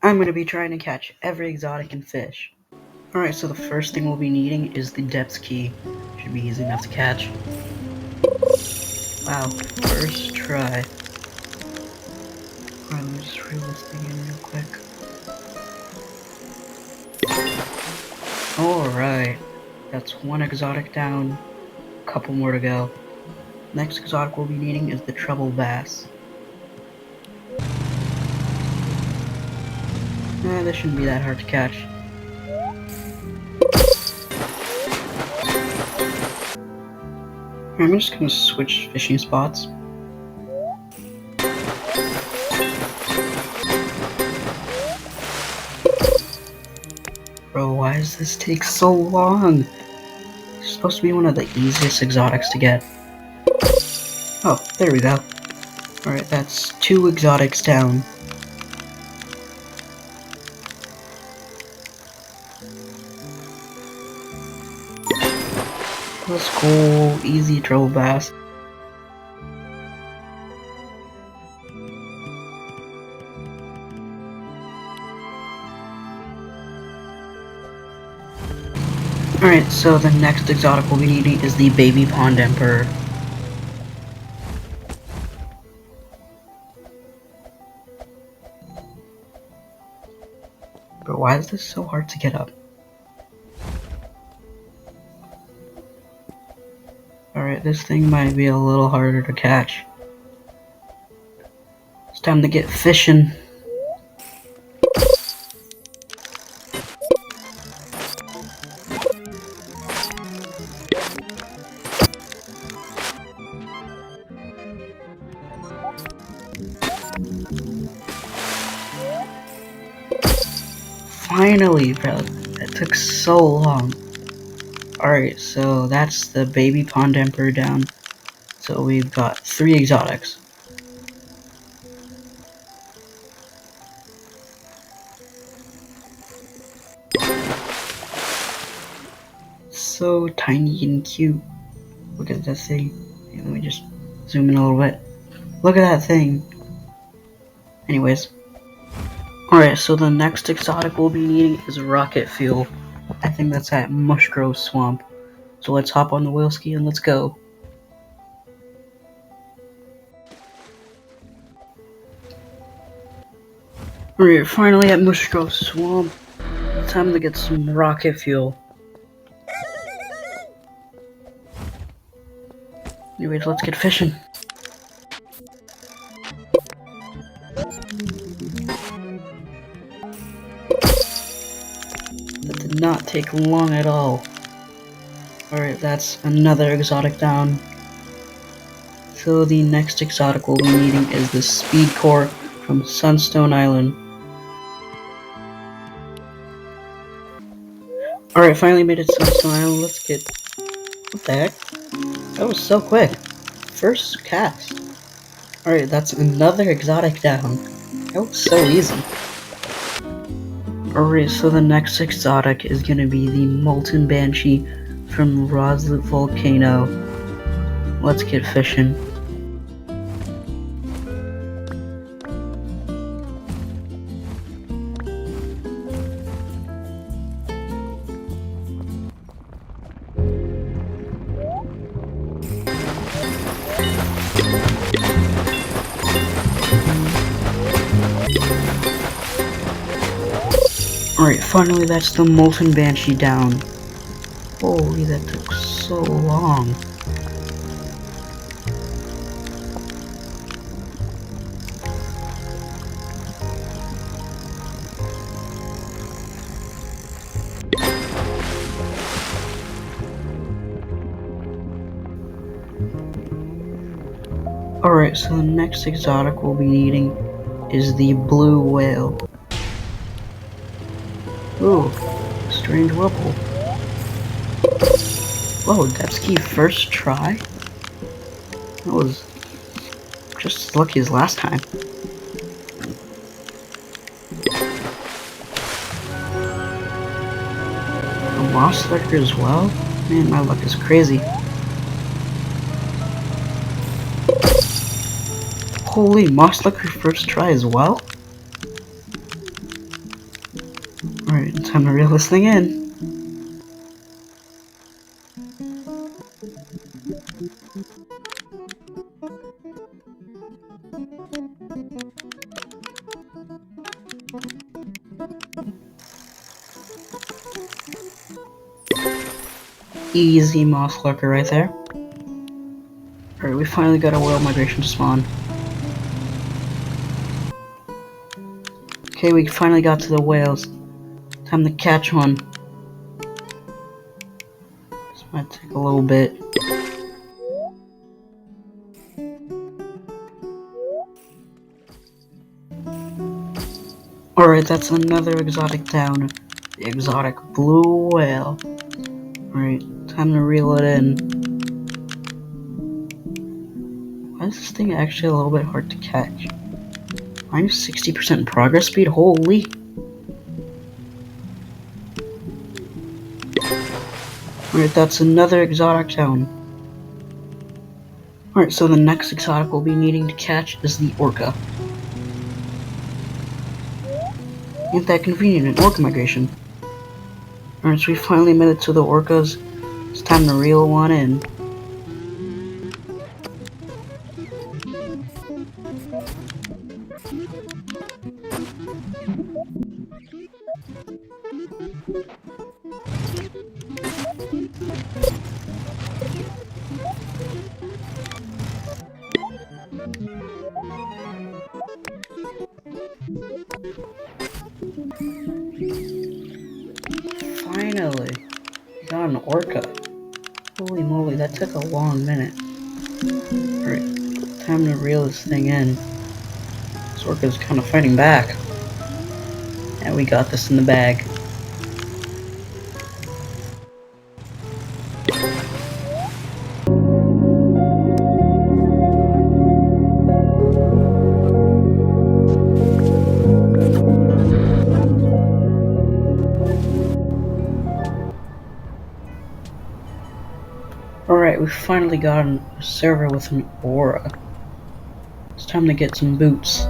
I'm going to be trying to catch every exotic in Fish. Alright, so the first thing we'll be needing is the depth key. Should be easy enough to catch. Wow, first try. Alright, let me just reel this thing in real quick. Alright, that's one exotic down, a couple more to go. Next exotic we'll be needing is the treble bass. This shouldn't be that hard to catch. I'm just gonna switch fishing spots. Bro, why does this take so long? It's supposed to be one of the easiest exotics to get. Oh, there we go. Alright, that's 2 exotics down. Let's go, easy treble bass. Alright, so the next exotic we'll be needing is the baby pond emperor. But why is this so hard to get up? Alright, this thing might be a little harder to catch. It's time to get fishing. Finally, bro. That took so long. Alright, so that's the baby pond emperor down. So we've got 3 exotics. So tiny and cute. Look at that thing. Hey, let me just zoom in a little bit. Look at that thing. Anyways. Alright, so the next exotic we'll be needing is rocket fuel. I think that's at Mushgrove Swamp. So let's hop on the whale ski and let's go. Alright, finally at Mushgrove Swamp. Time to get some rocket fuel. Anyways, let's get fishing. That did not take long at all. Alright, that's another exotic down. So the next exotic we'll be needing is the speed core from Sunstone Island. Alright, finally made it to Sunstone Island. Let's get... What the heck? That was so quick. First cast. Alright, that's another exotic down. That was so easy. Alright, so the next exotic is gonna be the Molten Banshee from Roslet Volcano. Let's get fishing. Alright, finally that's the Molten Banshee down. Holy, that took so long. Alright, so the next exotic we'll be needing is the blue whale. Ooh, strange whirlpool. Whoa, Depsky first try? That was just as lucky as last time. A moss lurker as well? Man, my luck is crazy. Holy, moss lurker first try as well? Alright, time to reel this thing in. Easy moss lurker right there. Alright, we finally got a whale migration to spawn. Okay, we finally got to the whales. Time to catch one. This might take a little bit. Alright, that's another exotic down. The exotic blue whale. Alright, time to reel it in. Why is this thing actually a little bit hard to catch? Minus 60% progress speed? Holy! Alright, that's another exotic down. Alright, so the next exotic we'll be needing to catch is the orca. Ain't that convenient, an orca migration. Alright, so we finally made it to the orcas. It's time to reel one in. Finally, we got an orca. Holy moly, that took a long minute. Alright, time to reel this thing in. This orca's kind of fighting back. And we got this in the bag. Alright, we finally got a server with an aura. It's time to get some boots.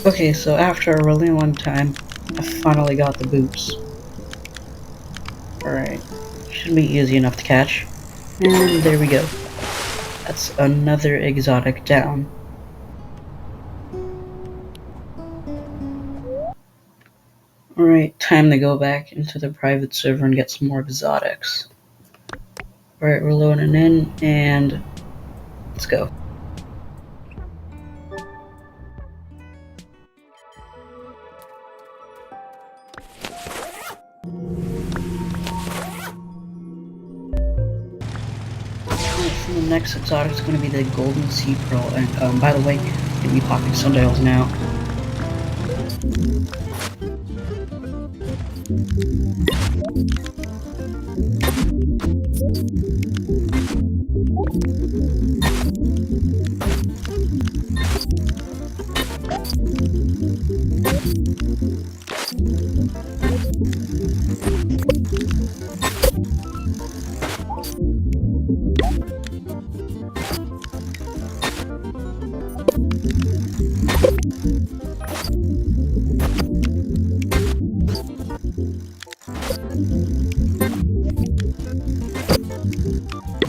Okay, so after a really long time, I finally got the boots. Alright, should be easy enough to catch. And there we go. That's another exotic down. Alright, time to go back into the private server and get some more exotics. Alright, we're loading in, and let's go. So the next exotic is going to be the golden sea pearl, and by the way, I'm going to be popping sundials now.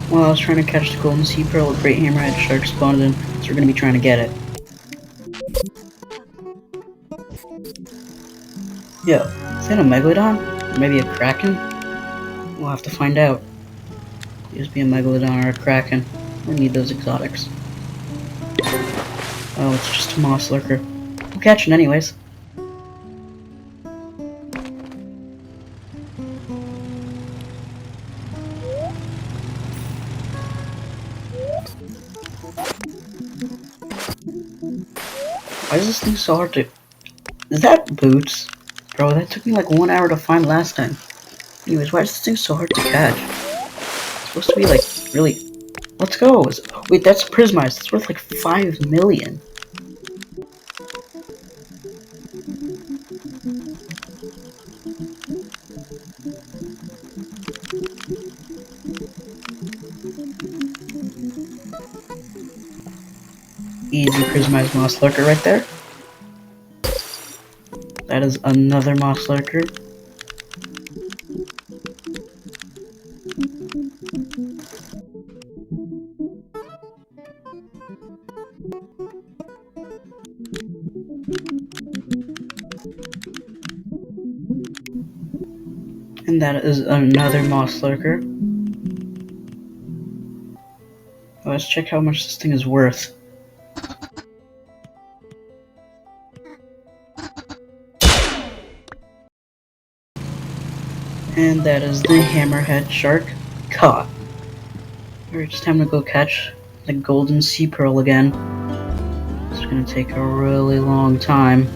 While I was trying to catch the golden sea pearl, a great hammerhead shark spawned in, so we're going to be trying to get it. Yo, is that a megalodon? Or maybe a kraken? We'll have to find out. Please be a megalodon or a kraken. We need those exotics. Oh, it's just a moss lurker. We'll catch it anyways. Why is this thing so hard to... Is that boots? Bro, that took me like 1 hour to find last time. Anyways, why is this thing so hard to catch? It's supposed to be like, really... Let's go! Wait, that's prismized. It's worth like 5 million. easy prismized moss lurker right there. That is another moss lurker. And that is another moss lurker. Let's check how much this thing is worth. And that is the hammerhead shark caught. Alright, it's time to go catch the golden sea pearl again. It's gonna take a really long time.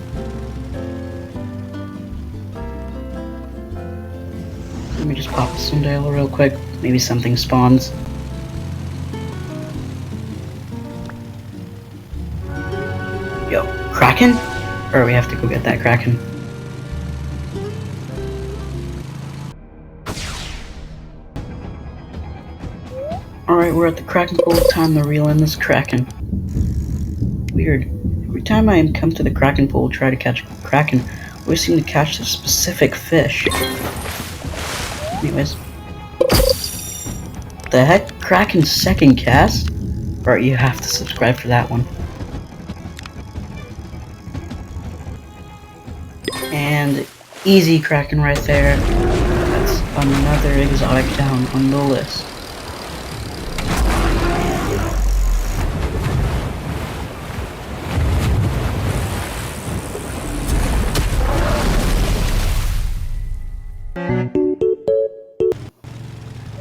Let me just pop this one down real quick. Maybe something spawns. Yo, Kraken? Or we have to go get that Kraken. Alright, we're at the Kraken pool. Time to reel in this Kraken. Weird. Every time I come to the Kraken pool try to catch Kraken, I always seem to catch a specific fish. Anyways. The heck? Kraken's second cast? Alright, you have to subscribe for that one. And easy Kraken right there. That's another exotic down on the list.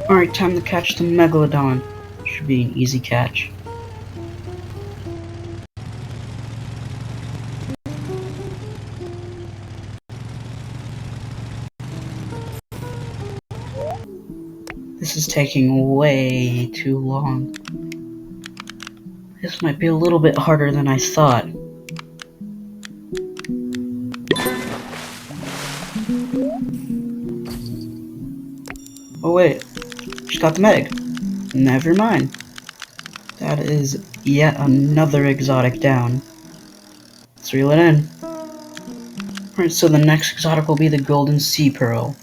Alright, time to catch the Megalodon. Should be an easy catch. This is taking way too long. This might be a little bit harder than I thought. Oh wait, just got the Meg. Never mind. That is yet another exotic down. Let's reel it in. Alright, so the next exotic will be the golden sea pearl.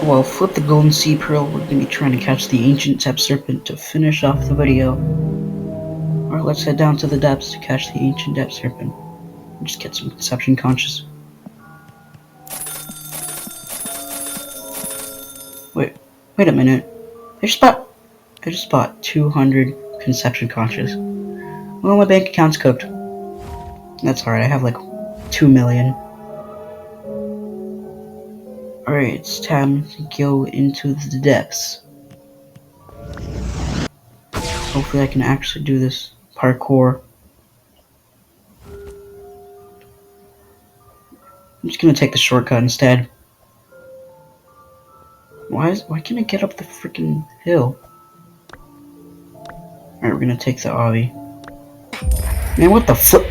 Well, flip the golden sea pearl. We're gonna be trying to catch the ancient depth serpent to finish off the video. Alright, let's head down to the depths to catch the ancient depth serpent. Just get some conception conscious. Wait a minute. I just bought 200 conception conscious. Well, my bank account's cooked. That's alright, I have like 2 million. Alright, it's time to go into the depths. Hopefully I can actually do this parkour. I'm just gonna take the shortcut instead. Why can't I get up the freaking hill? Alright, we're gonna take the obby. Man, what the frick?